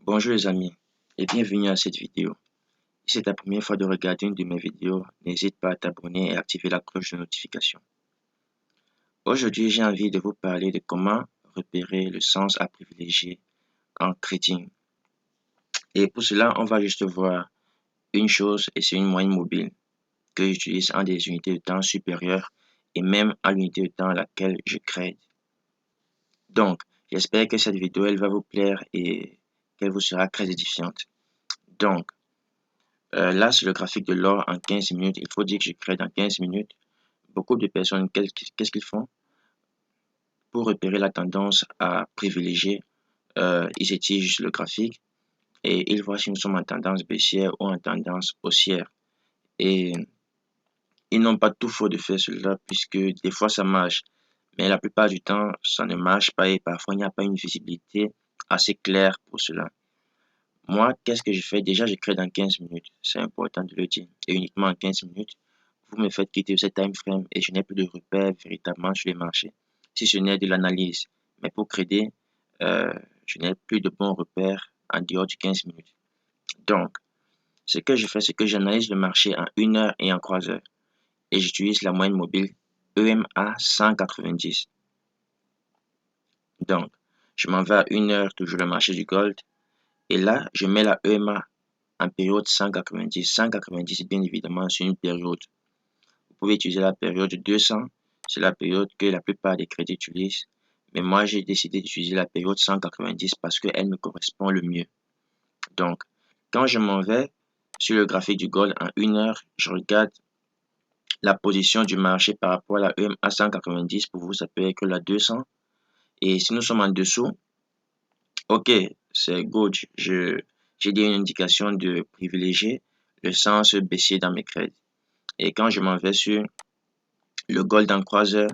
Bonjour les amis et bienvenue à cette vidéo. Si c'est ta première fois de regarder une de mes vidéos, n'hésite pas à t'abonner et activer la cloche de notification. Aujourd'hui, j'ai envie de vous parler de comment repérer le sens à privilégier en trading. Et pour cela, on va juste voir une chose et c'est une moyenne mobile que j'utilise en des unités de temps supérieures et même en l'unité de temps à laquelle je trade. Donc, j'espère que cette vidéo elle va vous plaire et qu'elle vous sera très édifiante. Donc, là, c'est le graphique de l'or en 15 minutes. Il faut dire que je crée dans 15 minutes. Beaucoup de personnes, qu'est-ce qu'ils font? Pour repérer la tendance à privilégier, ils étudient juste le graphique et ils voient si nous sommes en tendance baissière ou en tendance haussière. Et ils n'ont pas tout faux de faire cela puisque des fois ça marche. Mais la plupart du temps, ça ne marche pas et parfois il n'y a pas une visibilité assez claire pour cela. Moi, qu'est-ce que je fais? Déjà, je crée dans 15 minutes. C'est important de le dire. Et uniquement en 15 minutes, vous me faites quitter ce time frame et je n'ai plus de repères véritablement sur les marchés. Si ce n'est de l'analyse, mais pour créer, je n'ai plus de bons repères en dehors du 15 minutes. Donc, ce que je fais, c'est que j'analyse le marché en 1 heure et en 3 heures. Et j'utilise la moyenne mobile EMA 190. Donc, je m'en vais à 1 heure, toujours le marché du gold. Et là, je mets la EMA en période 190. 190, bien évidemment, c'est une période. Vous pouvez utiliser la période 200. C'est la période que la plupart des crédits utilisent. Mais moi, j'ai décidé d'utiliser la période 190 parce qu'elle me correspond le mieux. Donc, quand je m'en vais sur le graphique du gold en 1 heure, je regarde la position du marché par rapport à la EMA 190. Pour vous, ça peut être que la 200. Et si nous sommes en dessous, ok, c'est good. J'ai dit une indication de privilégier le sens baissier dans mes crédits. Et quand je m'en vais sur le gold en croiseur,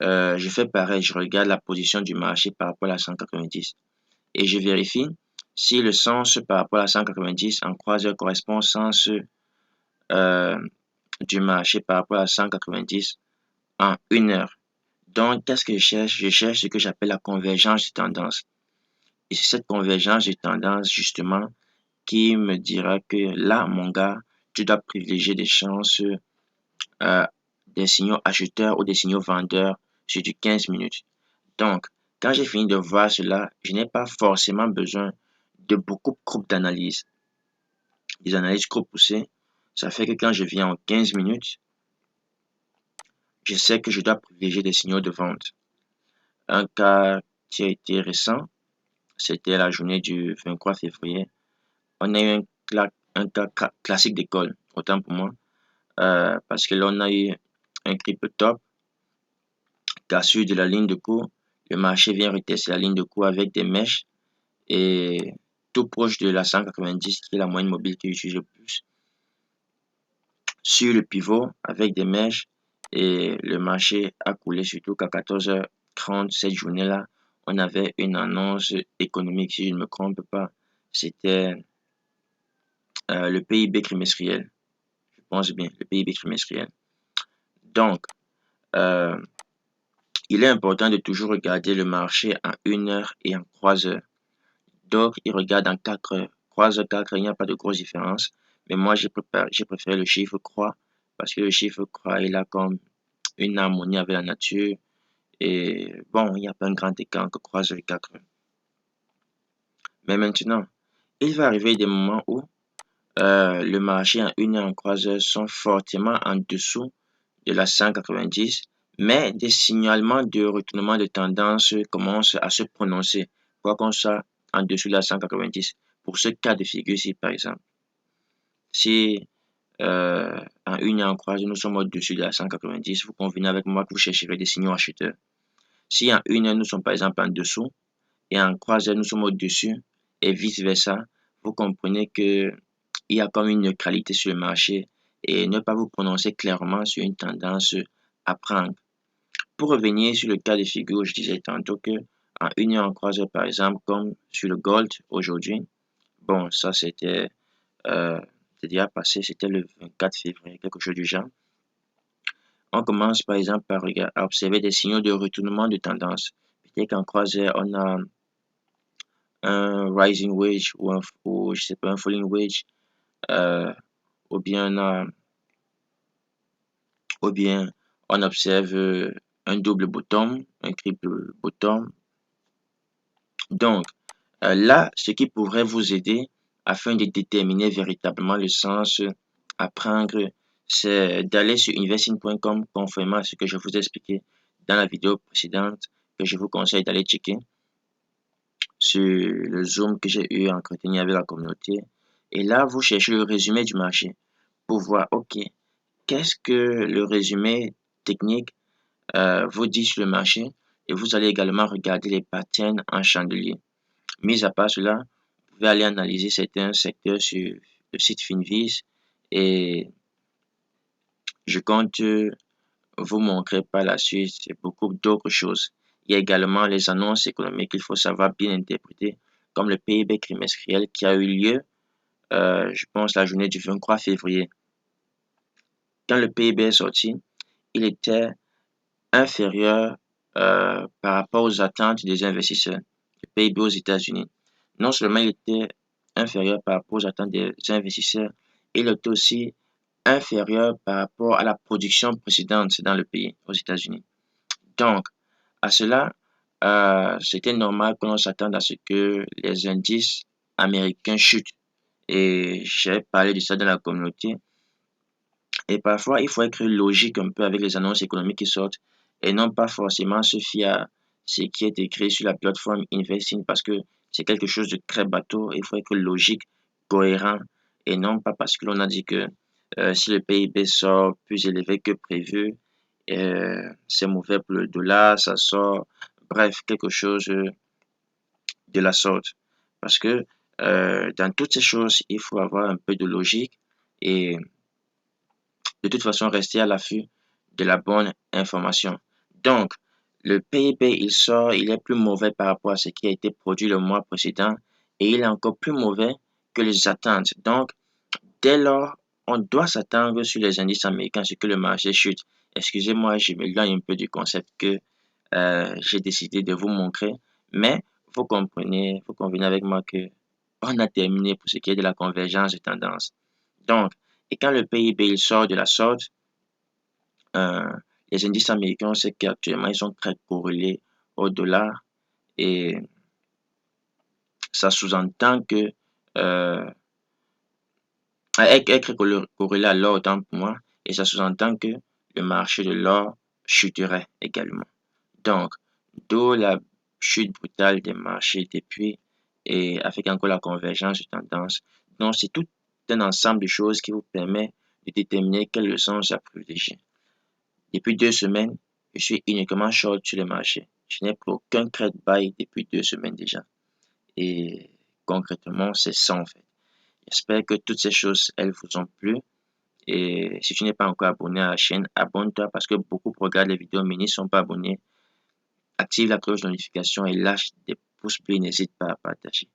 je fais pareil, je regarde la position du marché par rapport à la 190 et je vérifie si le sens par rapport à la 190 en croiseur correspond au sens euh, du marché par rapport à la 190 en 1 heure. Donc, qu'est-ce que je cherche? Je cherche ce que j'appelle la convergence de tendance. Et c'est cette convergence de tendance, justement, qui me dira que là, mon gars, tu dois privilégier des chances, euh, des signaux acheteurs ou des signaux vendeurs sur du 15 minutes. Donc, quand j'ai fini de voir cela, je n'ai pas forcément besoin de beaucoup de groupes d'analyse. Des analyses trop poussées, ça fait que quand je viens en 15 minutes, je sais que je dois privilégier des signaux de vente. Un cas qui a été récent, c'était la journée du 23 février. On a eu un cas classique d'école, autant pour moi, parce que là, on a eu un triple top, cassure de la ligne de cours. Le marché vient retester la ligne de cours avec des mèches et tout proche de la 190 qui est la moyenne mobile que j'utilise le plus sur le pivot avec des mèches et le marché a coulé surtout qu'à 14h30 cette journée-là on avait une annonce économique si je ne me trompe pas, c'était le PIB trimestriel, je pense bien, le PIB trimestriel. Donc euh, il est important de toujours regarder le marché en 1 heure et en 3 heures. Donc, il regarde en 4 heures. 3 heures, 4 heures, il n'y a pas de grosse différence. Mais moi, j'ai préféré le chiffre croix parce que le chiffre croix, il a comme une harmonie avec la nature. Et bon, il n'y a pas un grand écart entre 3 heures et 4 heures. Mais maintenant, il va arriver des moments où le marché en 1 heure, en 3 heures sont fortement en dessous de la 190, mais des signalements de retournement de tendance commencent à se prononcer. Quoi qu'on soit en dessous de la 190. Pour ce cas de figure-ci, par exemple, si en 1 heure, en croisée, nous sommes au-dessus de la 190, vous convenez avec moi que vous chercherez des signaux acheteurs. Si en 1 heure, nous sommes par exemple en dessous et en croisée, nous sommes au-dessus et vice-versa, vous comprenez que il y a comme une neutralité sur le marché et ne pas vous prononcer clairement sur une tendance à prendre. Pour revenir sur le cas de figure, je disais tantôt que en 1 heure, en 3 heures, par exemple, comme sur le gold aujourd'hui, bon, ça euh, c'était déjà passé, c'était le 24 février, quelque chose du genre. On commence par exemple par à observer des signaux de retournement de tendance. Peut-être qu'en 3 heures, on a un rising wage ou je sais pas, un falling wage, ou bien ou bien on observe un double bottom, un triple bottom. Donc, là, ce qui pourrait vous aider afin de déterminer véritablement le sens à prendre, c'est d'aller sur investing.com conformément à ce que je vous ai expliqué dans la vidéo précédente, que je vous conseille d'aller checker sur le Zoom que j'ai eu à entretenir avec la communauté. Et là, vous cherchez le résumé du marché pour voir, OK, qu'est-ce que le résumé technique vous dit sur le marché, et vous allez également regarder les patterns en chandelier. Mis à part cela, vous pouvez aller analyser certains secteurs sur le site Finviz, et je compte vous montrer par la suite beaucoup d'autres choses. Il y a également les annonces économiques qu'il faut savoir bien interpréter, comme le PIB trimestriel qui a eu lieu, je pense, la journée du 23 février. Quand le PIB est sorti, il était inférieur par rapport aux attentes des investisseurs. Le PIB aux États-Unis. Non seulement il était inférieur par rapport aux attentes des investisseurs, il était aussi inférieur par rapport à la production précédente dans le pays, aux États-Unis. Donc, à cela, c'était normal que l'on s'attende à ce que les indices américains chutent. Et j'ai parlé de ça dans la communauté. Et parfois, il faut être logique un peu avec les annonces économiques qui sortent et non pas forcément se fier à ce qui est écrit sur la plateforme Investing parce que c'est quelque chose de très bateau. Il faut être logique, cohérent et non pas parce que l'on a dit que si le PIB sort plus élevé que prévu, c'est mauvais pour le dollar, ça sort, bref, quelque chose de la sorte. Parce que dans toutes ces choses, il faut avoir un peu de logique et de toute façon rester à l'affût de la bonne information. Donc, le PIB, il sort, il est plus mauvais par rapport à ce qui a été produit le mois précédent et il est encore plus mauvais que les attentes. Donc, dès lors, on doit s'attendre sur les indices américains, ce que le marché chute. Excusez-moi, je m'éloigne un peu du concept que j'ai décidé de vous montrer, mais vous convenez avec moi que on a terminé pour ce qui est de la convergence de tendance. Donc, et quand le PIB il sort de la sorte, euh, les indices américains, on sait qu'actuellement, ils sont très corrélés au dollar et ça sous-entend que est très corrélé à l'or autant pour moi et ça sous-entend que le marché de l'or chuterait également. Donc, d'où la chute brutale des marchés depuis et avec encore la convergence de tendance. Donc, c'est tout un ensemble de choses qui vous permet de déterminer quelle leçon à privilégier. Depuis 2 semaines, je suis uniquement short sur le marché. Je n'ai plus aucun trade buy depuis 2 semaines déjà. Et concrètement, c'est ça en fait. J'espère que toutes ces choses, elles vous ont plu. Et si tu n'es pas encore abonné à la chaîne, abonne-toi parce que beaucoup regardent les vidéos mais n'y sont pas abonnés. Active la cloche de notification et lâche des pouces bleus. N'hésite pas à partager.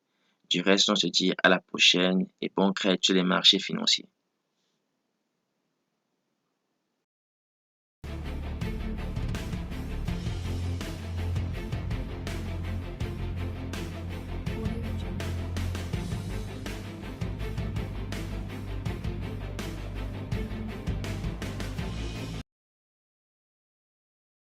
Du reste, on se dit à la prochaine et bon trade sur les marchés financiers.